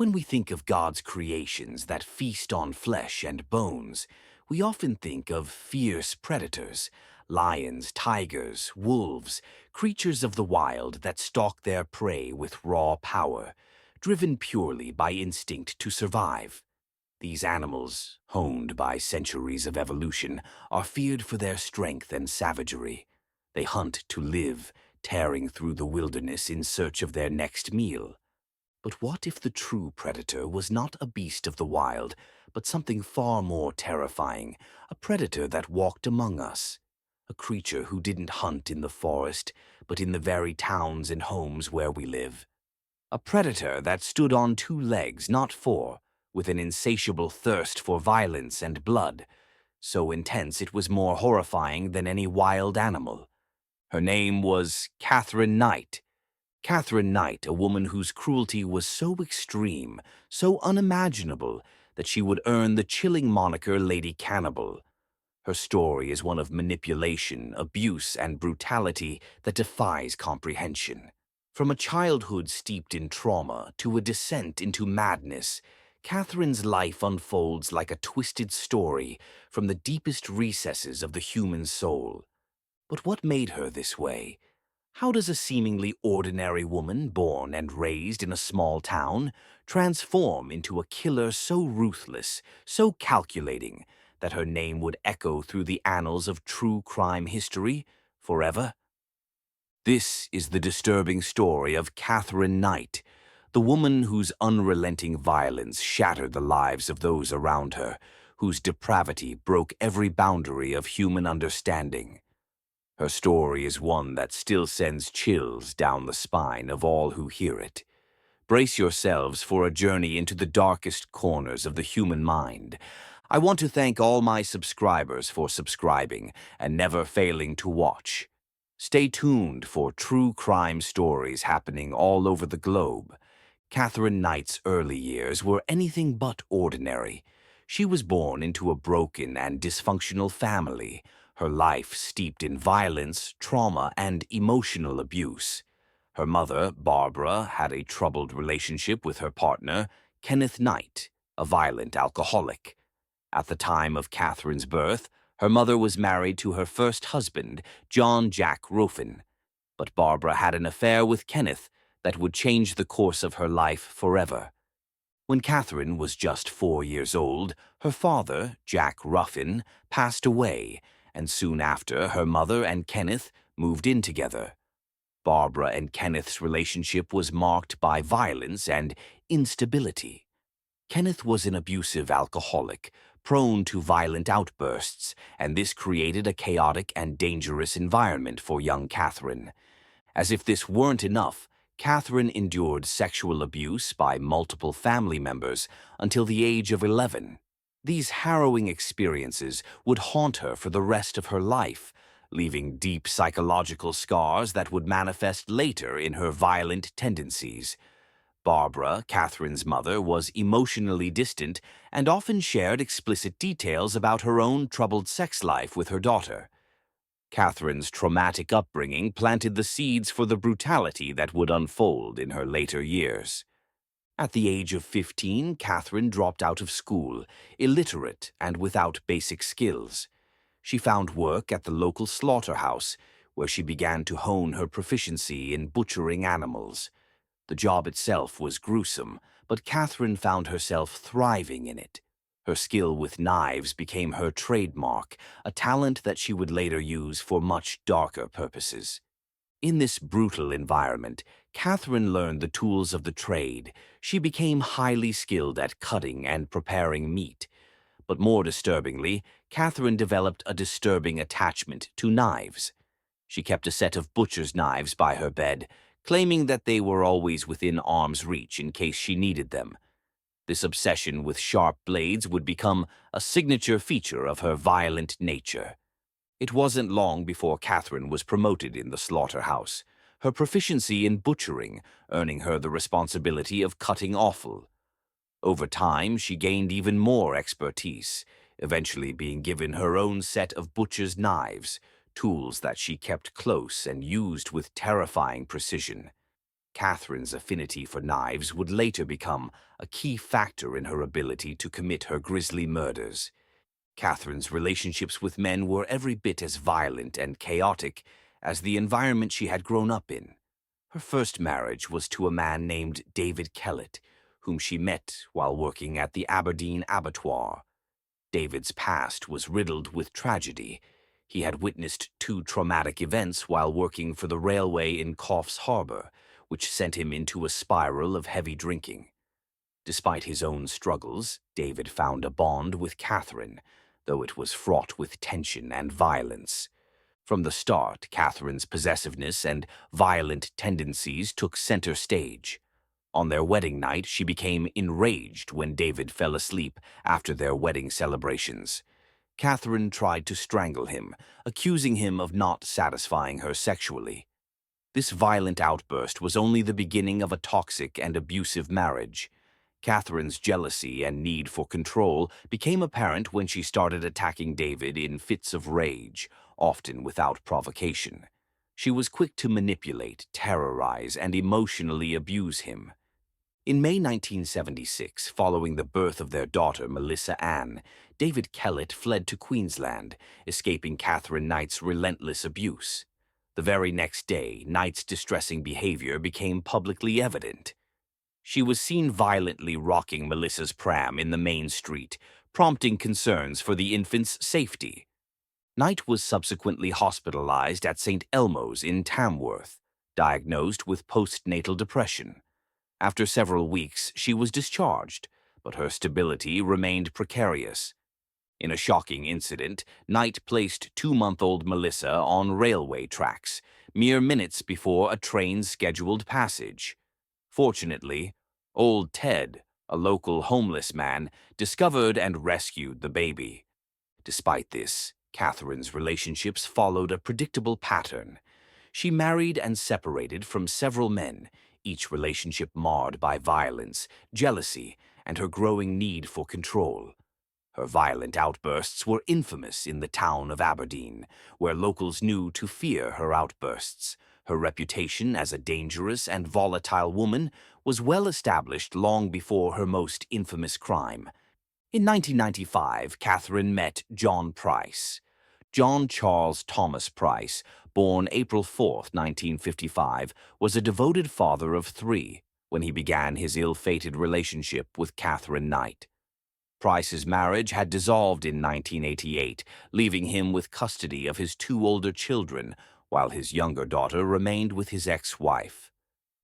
When we think of God's creations that feast on flesh and bones, we often think of fierce predators, lions, tigers, wolves, creatures of the wild that stalk their prey with raw power, driven purely by instinct to survive. These animals, honed by centuries of evolution, are feared for their strength and savagery. They hunt to live, tearing through the wilderness in search of their next meal. But what if the true predator was not a beast of the wild, but something far more terrifying, a predator that walked among us? A creature who didn't hunt in the forest, but in the very towns and homes where we live. A predator that stood on two legs, not four, with an insatiable thirst for violence and blood, so intense it was more horrifying than any wild animal. Her name was Katherine Knight. Katherine Knight, a woman whose cruelty was so extreme, so unimaginable, that she would earn the chilling moniker Lady Cannibal. Her story is one of manipulation, abuse, and brutality that defies comprehension. From a childhood steeped in trauma to a descent into madness, Catherine's life unfolds like a twisted story from the deepest recesses of the human soul. But what made her this way? How does a seemingly ordinary woman, born and raised in a small town, transform into a killer so ruthless, so calculating, that her name would echo through the annals of true crime history forever? This is the disturbing story of Katherine Knight, the woman whose unrelenting violence shattered the lives of those around her, whose depravity broke every boundary of human understanding. Her story is one that still sends chills down the spine of all who hear it. Brace yourselves for a journey into the darkest corners of the human mind. I want to thank all my subscribers for subscribing and never failing to watch. Stay tuned for true crime stories happening all over the globe. Katherine Knight's early years were anything but ordinary. She was born into a broken and dysfunctional family, her life steeped in violence, trauma, and emotional abuse. Her mother, Barbara, had a troubled relationship with her partner, Kenneth Knight, a violent alcoholic. At the time of Catherine's birth, her mother was married to her first husband, John Jack Ruffin. But Barbara had an affair with Kenneth that would change the course of her life forever. When Katherine was just 4 years old, her father, Jack Ruffin, passed away, and soon after, her mother and Kenneth moved in together. Barbara and Kenneth's relationship was marked by violence and instability. Kenneth was an abusive alcoholic, prone to violent outbursts, and this created a chaotic and dangerous environment for young Katherine. As if this weren't enough, Katherine endured sexual abuse by multiple family members until the age of 11. These harrowing experiences would haunt her for the rest of her life, leaving deep psychological scars that would manifest later in her violent tendencies. Barbara, Katherine's mother, was emotionally distant and often shared explicit details about her own troubled sex life with her daughter. Katherine's traumatic upbringing planted the seeds for the brutality that would unfold in her later years. At the age of 15, Katherine dropped out of school, illiterate and without basic skills. She found work at the local slaughterhouse, where she began to hone her proficiency in butchering animals. The job itself was gruesome, but Katherine found herself thriving in it. Her skill with knives became her trademark, a talent that she would later use for much darker purposes. In this brutal environment, Katherine learned the tools of the trade. She became highly skilled at cutting and preparing meat. But more disturbingly, Katherine developed a disturbing attachment to knives. She kept a set of butcher's knives by her bed, claiming that they were always within arm's reach in case she needed them. This obsession with sharp blades would become a signature feature of her violent nature. It wasn't long before Katherine was promoted in the slaughterhouse, her proficiency in butchering earning her the responsibility of cutting offal. Over time, she gained even more expertise, eventually being given her own set of butcher's knives, tools that she kept close and used with terrifying precision. Catherine's affinity for knives would later become a key factor in her ability to commit her grisly murders. Catherine's relationships with men were every bit as violent and chaotic as the environment she had grown up in. Her first marriage was to a man named David Kellett, whom she met while working at the Aberdeen abattoir. David's past was riddled with tragedy. He had witnessed two traumatic events while working for the railway in Coffs Harbour, which sent him into a spiral of heavy drinking. Despite his own struggles, David found a bond with Catherine, though it was fraught with tension and violence. From the start, Catherine's possessiveness and violent tendencies took center stage. On their wedding night, she became enraged when David fell asleep after their wedding celebrations. Catherine tried to strangle him, accusing him of not satisfying her sexually. This violent outburst was only the beginning of a toxic and abusive marriage. Catherine's jealousy and need for control became apparent when she started attacking David in fits of rage, often without provocation. She was quick to manipulate, terrorize, and emotionally abuse him. In May 1976, following the birth of their daughter Melissa Ann, David Kellett fled to Queensland, escaping Katherine Knight's relentless abuse. The very next day, Knight's distressing behavior became publicly evident. She was seen violently rocking Melissa's pram in the main street, prompting concerns for the infant's safety. Knight was subsequently hospitalized at St. Elmo's in Tamworth, diagnosed with postnatal depression. After several weeks, she was discharged, but her stability remained precarious. In a shocking incident, Knight placed 2-month-old Melissa on railway tracks, mere minutes before a train's scheduled passage. Fortunately, old Ted, a local homeless man, discovered and rescued the baby. Despite this, Catherine's relationships followed a predictable pattern. She married and separated from several men, each relationship marred by violence, jealousy, and her growing need for control. Her violent outbursts were infamous in the town of Aberdeen, where locals knew to fear her outbursts. Her reputation as a dangerous and volatile woman was well established long before her most infamous crime. In 1995, Catherine met John Price. John Charles Thomas Price, born April 4, 1955, was a devoted father of 3 when he began his ill-fated relationship with Katherine Knight. Price's marriage had dissolved in 1988, leaving him with custody of his 2 older children, while his younger daughter remained with his ex-wife.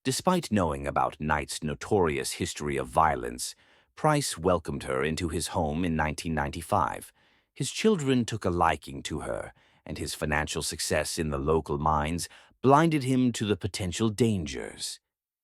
Despite knowing about Knight's notorious history of violence, Price welcomed her into his home in 1995. His children took a liking to her, and his financial success in the local mines blinded him to the potential dangers.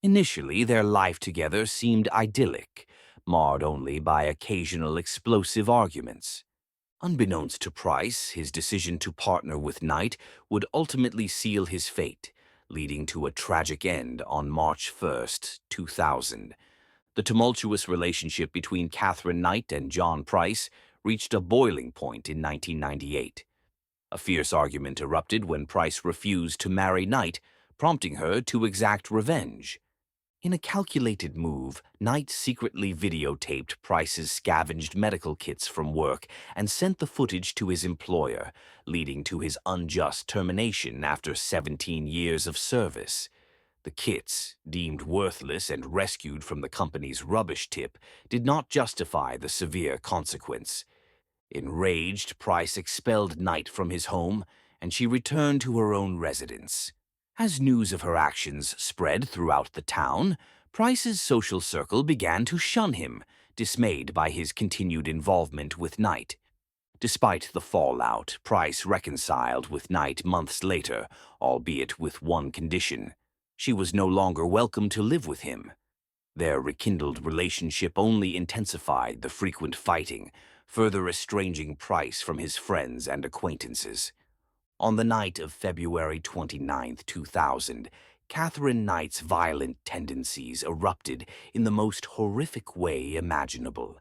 Initially, their life together seemed idyllic, marred only by occasional explosive arguments. Unbeknownst to Price, his decision to partner with Knight would ultimately seal his fate, leading to a tragic end on March 1, 2000. The tumultuous relationship between Katherine Knight and John Price reached a boiling point in 1998. A fierce argument erupted when Price refused to marry Knight, prompting her to exact revenge. In a calculated move, Knight secretly videotaped Price's scavenged medical kits from work and sent the footage to his employer, leading to his unjust termination after 17 years of service. The kits, deemed worthless and rescued from the company's rubbish tip, did not justify the severe consequence. Enraged, Price expelled Knight from his home, and she returned to her own residence. As news of her actions spread throughout the town, Price's social circle began to shun him, dismayed by his continued involvement with Knight. Despite the fallout, Price reconciled with Knight months later, albeit with one condition: she was no longer welcome to live with him. Their rekindled relationship only intensified the frequent fighting, further estranging Price from his friends and acquaintances. On the night of February 29, 2000, Katherine Knight's violent tendencies erupted in the most horrific way imaginable.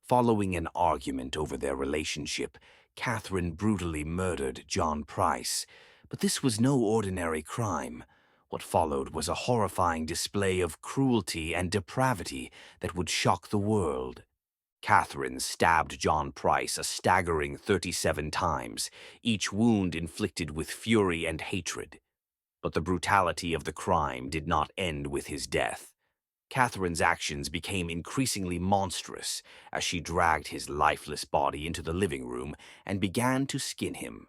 Following an argument over their relationship, Katherine brutally murdered John Price. But this was no ordinary crime. What followed was a horrifying display of cruelty and depravity that would shock the world. Katherine stabbed John Price a staggering 37 times, each wound inflicted with fury and hatred. But the brutality of the crime did not end with his death. Catherine's actions became increasingly monstrous as she dragged his lifeless body into the living room and began to skin him.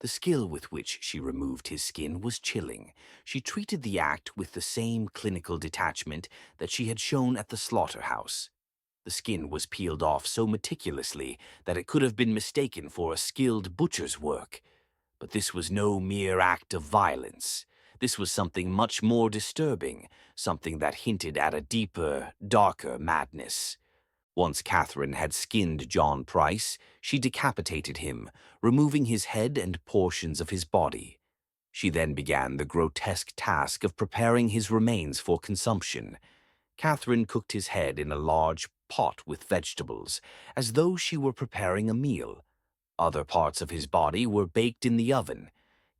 The skill with which she removed his skin was chilling. She treated the act with the same clinical detachment that she had shown at the slaughterhouse. The skin was peeled off so meticulously that it could have been mistaken for a skilled butcher's work. But this was no mere act of violence. This was something much more disturbing, something that hinted at a deeper, darker madness. Once Katherine had skinned John Price, she decapitated him, removing his head and portions of his body. She then began the grotesque task of preparing his remains for consumption. Katherine cooked his head in a large pot with vegetables, as though she were preparing a meal. Other parts of his body were baked in the oven.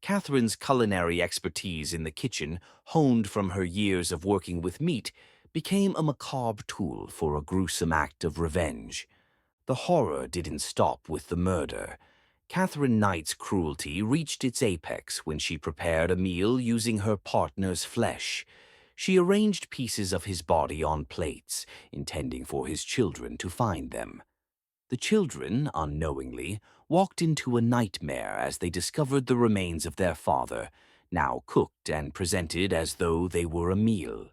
Catherine's culinary expertise in the kitchen, honed from her years of working with meat, became a macabre tool for a gruesome act of revenge. The horror didn't stop with the murder. Katherine Knight's cruelty reached its apex when she prepared a meal using her partner's flesh. She arranged pieces of his body on plates, intending for his children to find them. The children, unknowingly, walked into a nightmare as they discovered the remains of their father, now cooked and presented as though they were a meal.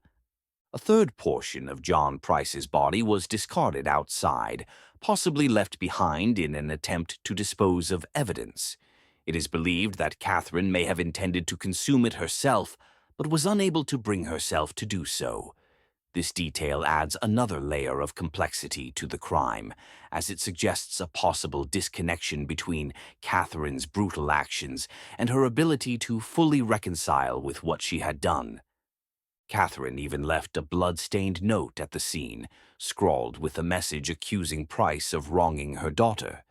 A third portion of John Price's body was discarded outside, possibly left behind in an attempt to dispose of evidence. It is believed that Katherine may have intended to consume it herself, but was unable to bring herself to do so. This detail adds another layer of complexity to the crime, as it suggests a possible disconnection between Katherine's brutal actions and her ability to fully reconcile with what she had done. Katherine even left a blood-stained note at the scene, scrawled with a message accusing Price of wronging her daughter.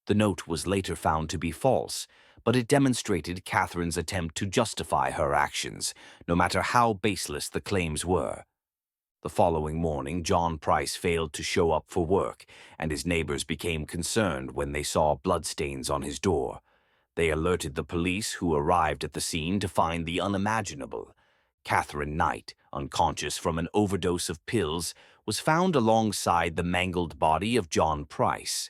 The note was later found to be false, but it demonstrated Katherine's attempt to justify her actions, no matter how baseless the claims were. The following morning, John Price failed to show up for work, and his neighbors became concerned when they saw bloodstains on his door. They alerted the police, who arrived at the scene to find the unimaginable. Katherine Knight, unconscious from an overdose of pills, was found alongside the mangled body of John Price.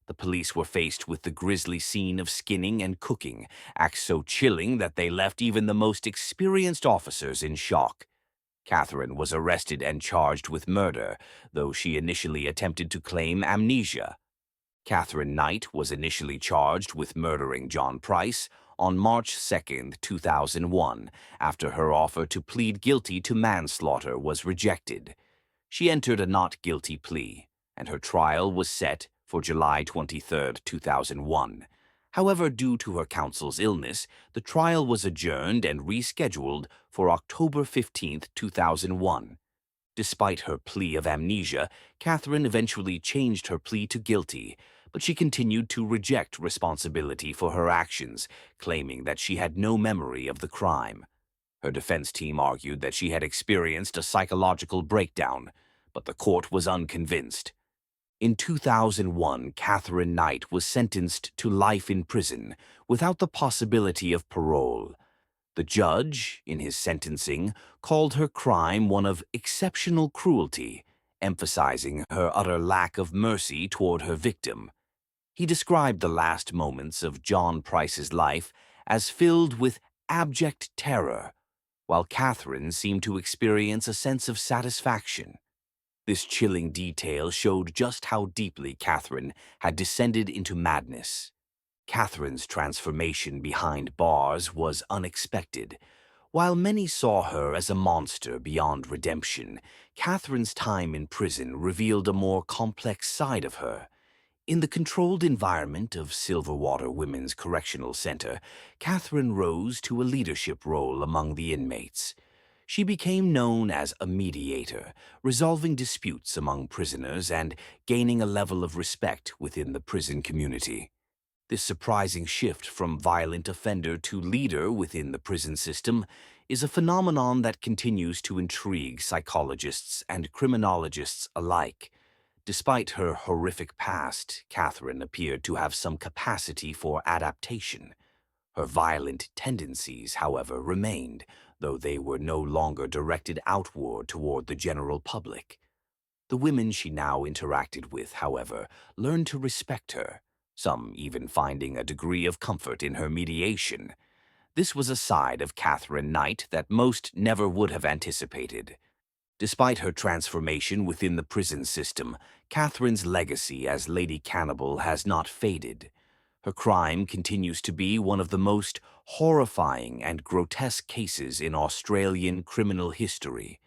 The police were faced with the grisly scene of skinning and cooking, acts so chilling that they left even the most experienced officers in shock. Katherine was arrested and charged with murder, though she initially attempted to claim amnesia. Katherine Knight was initially charged with murdering John Price on March 2, 2001, after her offer to plead guilty to manslaughter was rejected. She entered a not guilty plea, and her trial was set for July 23, 2001. However, due to her counsel's illness, the trial was adjourned and rescheduled for October 15, 2001. Despite her plea of amnesia, Katherine eventually changed her plea to guilty, but she continued to reject responsibility for her actions, claiming that she had no memory of the crime. Her defense team argued that she had experienced a psychological breakdown, but the court was unconvinced. In 2001, Katherine Knight was sentenced to life in prison without the possibility of parole. The judge, in his sentencing, called her crime one of exceptional cruelty, emphasizing her utter lack of mercy toward her victim. He described the last moments of John Price's life as filled with abject terror, while Katherine seemed to experience a sense of satisfaction. This chilling detail showed just how deeply Katherine had descended into madness. Katherine's transformation behind bars was unexpected. While many saw her as a monster beyond redemption, Katherine's time in prison revealed a more complex side of her. In the controlled environment of Silverwater Women's Correctional Center, Katherine rose to a leadership role among the inmates. She became known as a mediator, resolving disputes among prisoners and gaining a level of respect within the prison community. This surprising shift from violent offender to leader within the prison system is a phenomenon that continues to intrigue psychologists and criminologists alike. Despite her horrific past, Catherine appeared to have some capacity for adaptation. Her violent tendencies, however, remained, though they were no longer directed outward toward the general public. The women she now interacted with, however, learned to respect her, some even finding a degree of comfort in her mediation. This was a side of Katherine Knight that most never would have anticipated. Despite her transformation within the prison system, Catherine's legacy as Lady Cannibal has not faded. Her crime continues to be one of the most horrifying and grotesque cases in Australian criminal history.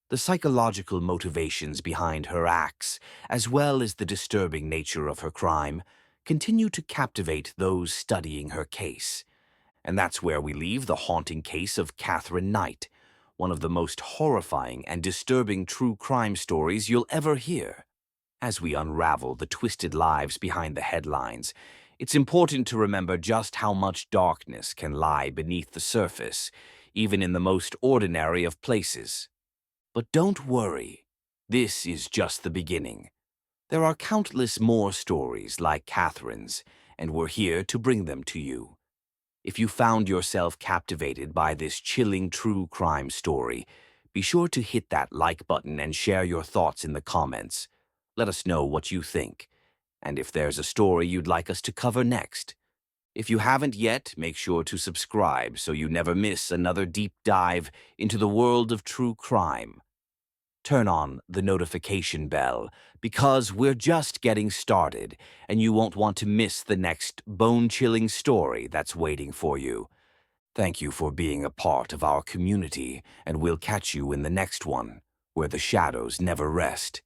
The psychological motivations behind her acts, as well as the disturbing nature of her crime, continue to captivate those studying her case. And that's where we leave the haunting case of Katherine Knight, one of the most horrifying and disturbing true crime stories you'll ever hear. As we unravel the twisted lives behind the headlines, it's important to remember just how much darkness can lie beneath the surface, even in the most ordinary of places. But don't worry, this is just the beginning. There are countless more stories like Catherine's, and we're here to bring them to you. If you found yourself captivated by this chilling true crime story, be sure to hit that like button and share your thoughts in the comments. Let us know what you think, and if there's a story you'd like us to cover next. If you haven't yet, make sure to subscribe so you never miss another deep dive into the world of true crime. Turn on the notification bell because we're just getting started and you won't want to miss the next bone-chilling story that's waiting for you. Thank you for being a part of our community, and we'll catch you in the next one, where the shadows never rest.